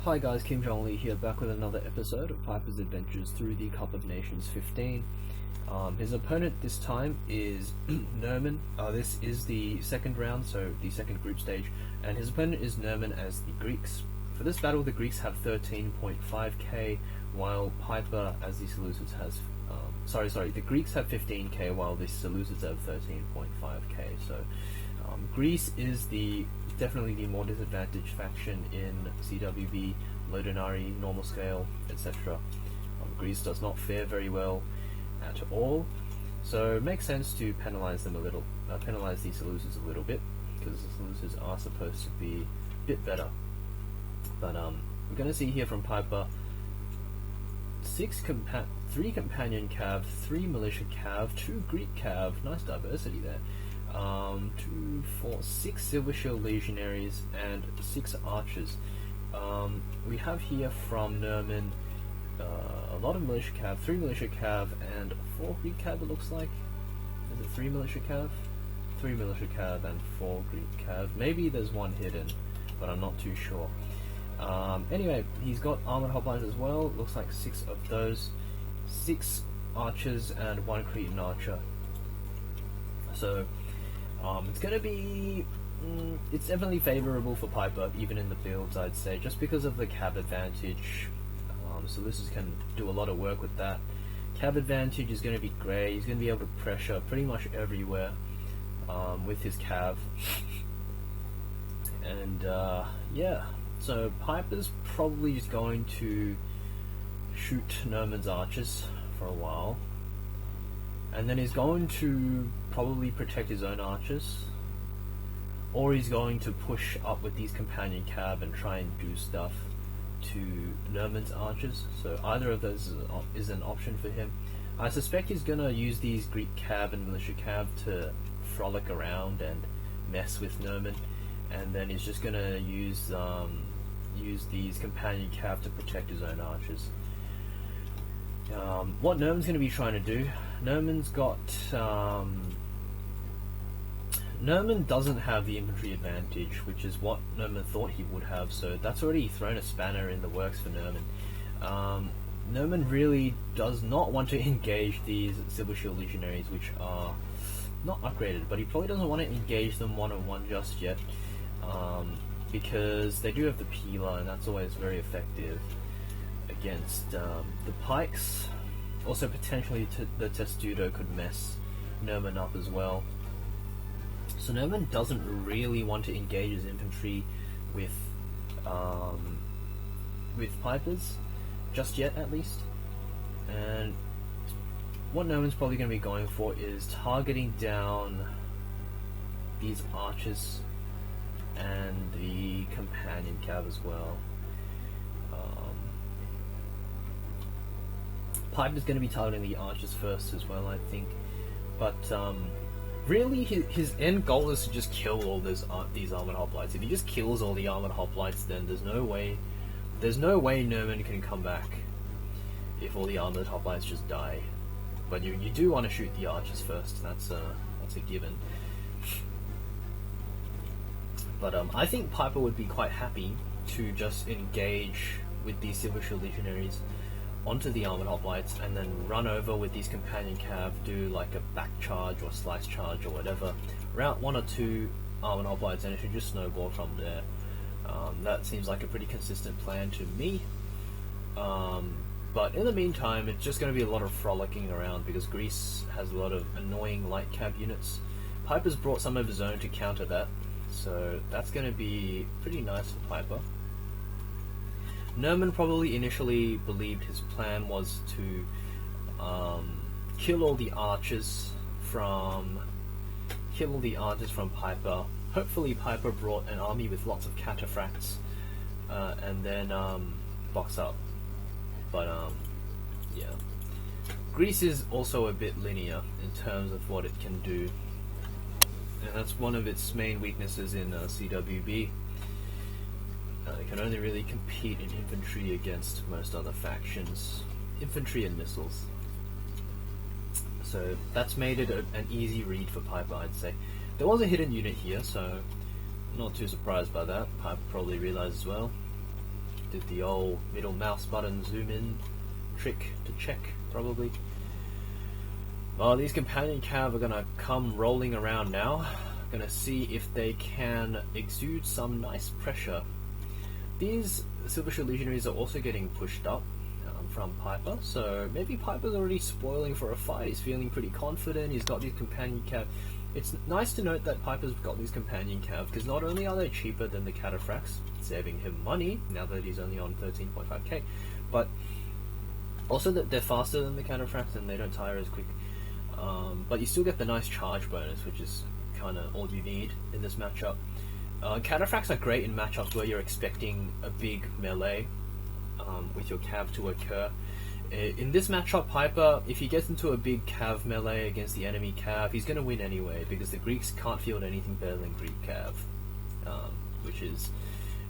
Hi guys, Kim Jong-Lee here, back with another episode of Piper's Adventures through the Cup of Nations 15. His opponent this time is Nermin. This is the second round, so the second group stage, and his opponent is Nermin as the Greeks. For this battle, the Greeks have 13.5k, while Piper as the Seleucids has... the Greeks have 15k, while the Seleucids have 13.5k, so Greece is definitely the more disadvantaged faction in CWB, low Denarii, normal scale, etc. Greece does not fare very well at all, so it makes sense to penalize them a little, penalize the Seleucids a little bit, because the Seleucids are supposed to be a bit better. But we're going to see here from Piper 3 companion cav, 3 militia cav, 2 Greek cav, nice diversity there. 2, 4, 6 Silver Shield Legionaries and 6 archers. We have here from Nermin a lot of militia cav, 3 militia cav and 4 Greek cav, it looks like. Is it 3 militia cav? 3 militia cav and 4 Greek cav. Maybe there's one hidden, but I'm not too sure. Anyway, he's got armored hoplites as well, looks like 6 of those. 6 archers and 1 Cretan archer. So it's going to be, it's definitely favourable for Piper, even in the builds, I'd say, just because of the cav advantage. So this can do a lot of work with that. Cav advantage is going to be great. He's going to be able to pressure pretty much everywhere with his cav. And yeah, so Piper's probably just going to shoot Nermin's archers for a while. And then he's going to probably protect his own archers, or he's going to push up with these companion cav and try and do stuff to Nermin's archers. So either of those is an option for him. I suspect he's going to use these Greek cav and militia cav to frolic around and mess with Nermin, and then he's just going to use these companion cav to protect his own archers. What Nermin's going to be trying to do, Nermin doesn't have the infantry advantage, which is what Nermin thought he would have, so that's already thrown a spanner in the works for Nermin. Nermin really does not want to engage these Silver Shield Legionaries, which are not upgraded, but he probably doesn't want to engage them one-on-one just yet, because they do have the Pila, and that's always very effective against the pikes. Also potentially the Testudo could mess Nermin up as well. So Nermin doesn't really want to engage his infantry with Pipers just yet, at least. And what Nermin's probably going to be going for is targeting down these archers and the companion cav as well. Piper's going to be targeting the archers first as well, I think. But really, his end goal is to just kill all these armored hoplites. If he just kills all the armored hoplites, then there's no way Nermin can come back if all the armored hoplites just die. But you do want to shoot the archers first. That's a given. But I think Piper would be quite happy to just engage with these Silver Shield Legionaries onto the armored hoplites and then run over with these companion cav, do like a back charge or slice charge or whatever, rout 1 or 2 armored hoplites, and it should just snowball from there. That seems like a pretty consistent plan to me. But in the meantime, it's just going to be a lot of frolicking around because Greece has a lot of annoying light cav units. Piper's brought some of his own to counter that, so that's going to be pretty nice for Piper. Nermin probably initially believed his plan was to kill all the archers from Piper. Hopefully Piper brought an army with lots of cataphracts and then box up. But yeah, Greece is also a bit linear in terms of what it can do, and that's one of its main weaknesses in CWB. It can only really compete in infantry against most other factions, infantry and missiles. So that's made it an easy read for Piper, I'd say. There was a hidden unit here, so not too surprised by that. Piper probably realized as well. Did the old middle mouse button zoom in trick to check, probably. Well, these companion cav are gonna come rolling around now. Gonna see if they can exude some nice pressure. These Silver Shield Legionaries are also getting pushed up from Piper, so maybe Piper's already spoiling for a fight. He's feeling pretty confident, he's got these companion cav. It's nice to note that Piper's got these companion cav, because not only are they cheaper than the Cataphracts, saving him money, now that he's only on 13.5k, but also that they're faster than the Cataphracts and they don't tire as quick. But you still get the nice charge bonus, which is kind of all you need in this matchup. Cataphracts are great in matchups where you're expecting a big melee with your cav to occur. In this matchup, Piper, if he gets into a big cav melee against the enemy cav, he's going to win anyway, because the Greeks can't field anything better than Greek cav, which is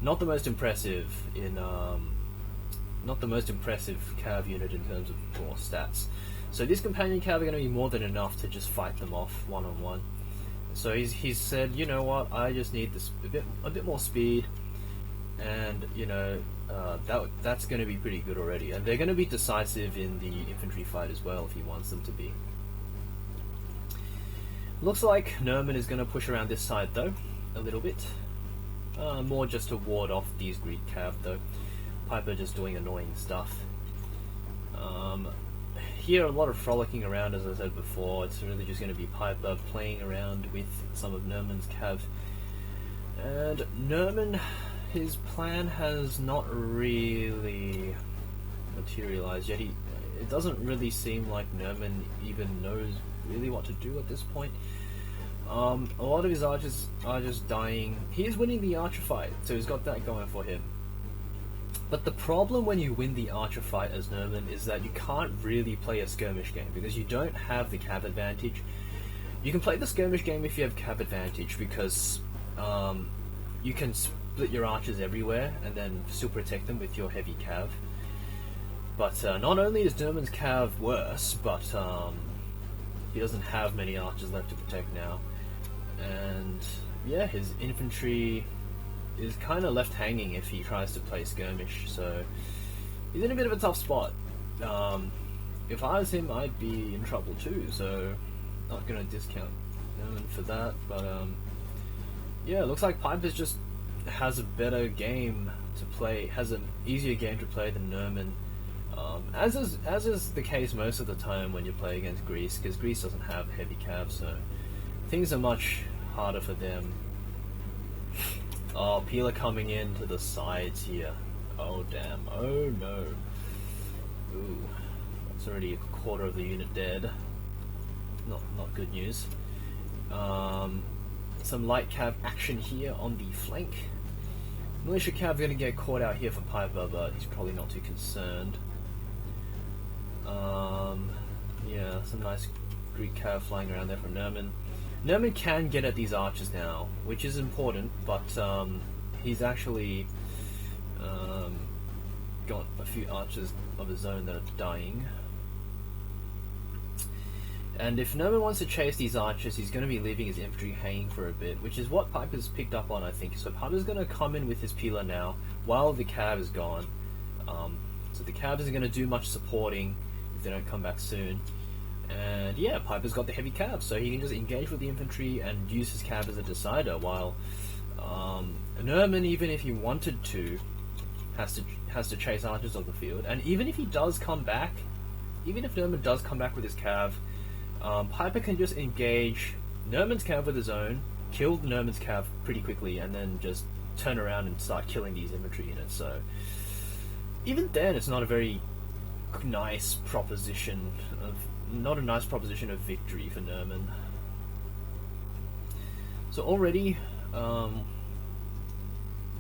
not the most impressive cav unit in terms of raw stats. So this companion cav are going to be more than enough to just fight them off one-on-one. So he's said, you know what, I just need this a bit more speed, and you know that's going to be pretty good already. And they're going to be decisive in the infantry fight as well if he wants them to be. Looks like Nermin is going to push around this side though, a little bit. More just to ward off these Greek cav though. Piper just doing annoying stuff. Here a lot of frolicking around, as I said before. It's really just going to be Piper playing around with some of Nermin's cav. And Nermin, his plan has not really materialized yet. It doesn't really seem like Nermin even knows really what to do at this point. A lot of his archers are just dying. He is winning the archer fight, so he's got that going for him. But the problem when you win the archer fight as Nermin is that you can't really play a skirmish game, because you don't have the cav advantage. You can play the skirmish game if you have cav advantage, because you can split your archers everywhere and then still protect them with your heavy cav. But not only is Nermin's cav worse, but he doesn't have many archers left to protect now. And yeah, his infantry is kind of left hanging if he tries to play skirmish, so he's in a bit of a tough spot. If I was him, I'd be in trouble too, so not going to discount Nermin for that. But yeah, it looks like Piper's just has a better game to play, has an easier game to play than Nermin, as is the case most of the time when you play against Greece, because Greece doesn't have heavy cav, so things are much harder for them. Oh, Peeler coming in to the sides here. Oh damn. Oh no. Ooh. That's already a quarter of the unit dead. Not good news. Some light cav action here on the flank. Militia cav gonna get caught out here for Piper, but he's probably not too concerned. Yeah, some nice Greek cav flying around there for Nermin. Nermin can get at these archers now, which is important, but he's actually got a few archers of his own that are dying. And if Nermin wants to chase these archers, he's going to be leaving his infantry hanging for a bit, which is what Piper's picked up on, I think. So Piper's going to come in with his Peeler now, while the cav is gone. So the cav isn't going to do much supporting if they don't come back soon. And yeah, Piper's got the heavy cav, so he can just engage with the infantry and use his cav as a decider, while Nermin, even if he wanted to, has to chase archers off the field. And even if he does come back, even if Nermin does come back with his cav, Piper can just engage Nermin's cav with his own, kill Nermin's cav pretty quickly, and then just turn around and start killing these infantry units. So even then, it's not a very nice proposition of victory for Nermin. So already,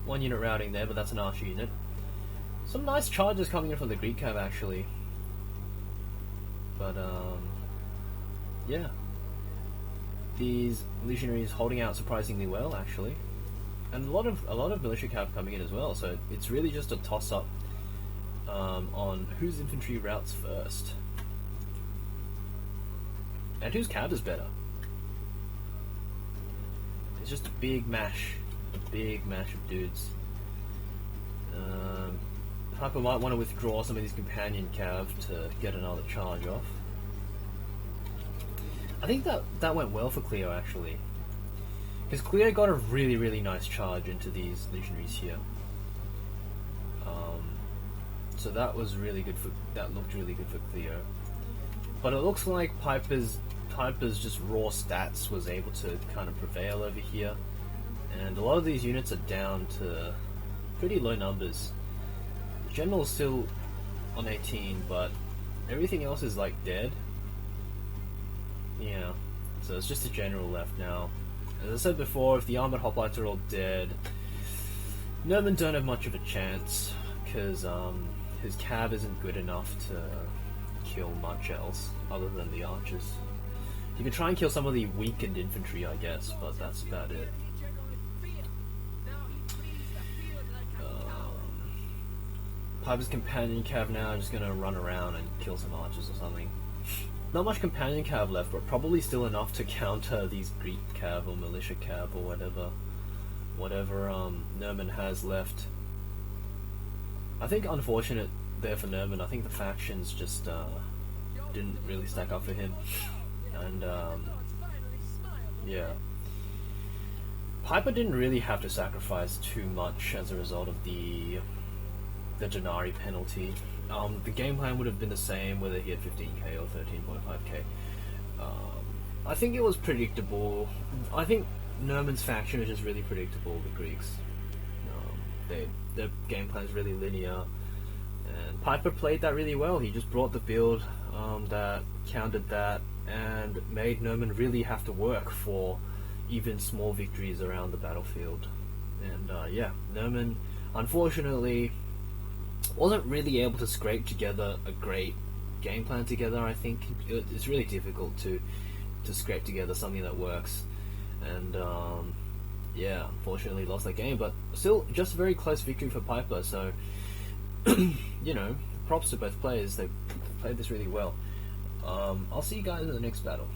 one unit routing there, but that's an archer unit. Some nice charges coming in from the Greek cav actually. But yeah, these legionaries holding out surprisingly well actually, and a lot of militia cav coming in as well. So it's really just a toss up on whose infantry routes first. And whose cav is better? It's just a big mash of dudes. Piper might want to withdraw some of these companion cav to get another charge off. I think that went well for Cleo actually, because Cleo got a really nice charge into these legionaries here. So that was really good for, that looked really good for Cleo. But it looks like Piper's just raw stats was able to kind of prevail over here, and a lot of these units are down to pretty low numbers. The general's still on 18, but everything else is like dead. Yeah, so it's just the general left now. As I said before, if the armored hoplites are all dead, Nermin don't have much of a chance, because his cav isn't good enough to kill much else other than the archers. You can try and kill some of the weakened infantry, I guess, but that's about it. Piper's companion cav now is just gonna run around and kill some archers or something. Not much companion cav left, but probably still enough to counter these Greek cav or militia cav or whatever Nermin has left. I think unfortunate there for Nermin. I think the factions just didn't really stack up for him, and yeah, Piper didn't really have to sacrifice too much as a result of the Denarii penalty. The game plan would have been the same whether he had 15k or 13.5k. I think it was predictable. I think Nermin's faction is just really predictable, the Greeks. Their game plan is really linear, and Piper played that really well. He just brought the build that countered that and made Nermin really have to work for even small victories around the battlefield. And yeah, Nermin unfortunately wasn't really able to scrape together a great game plan together. I think it's really difficult to scrape together something that works, and yeah, unfortunately lost that game, but still just a very close victory for Piper, so you know, props to both players. They played this really well. I'll see you guys in the next battle.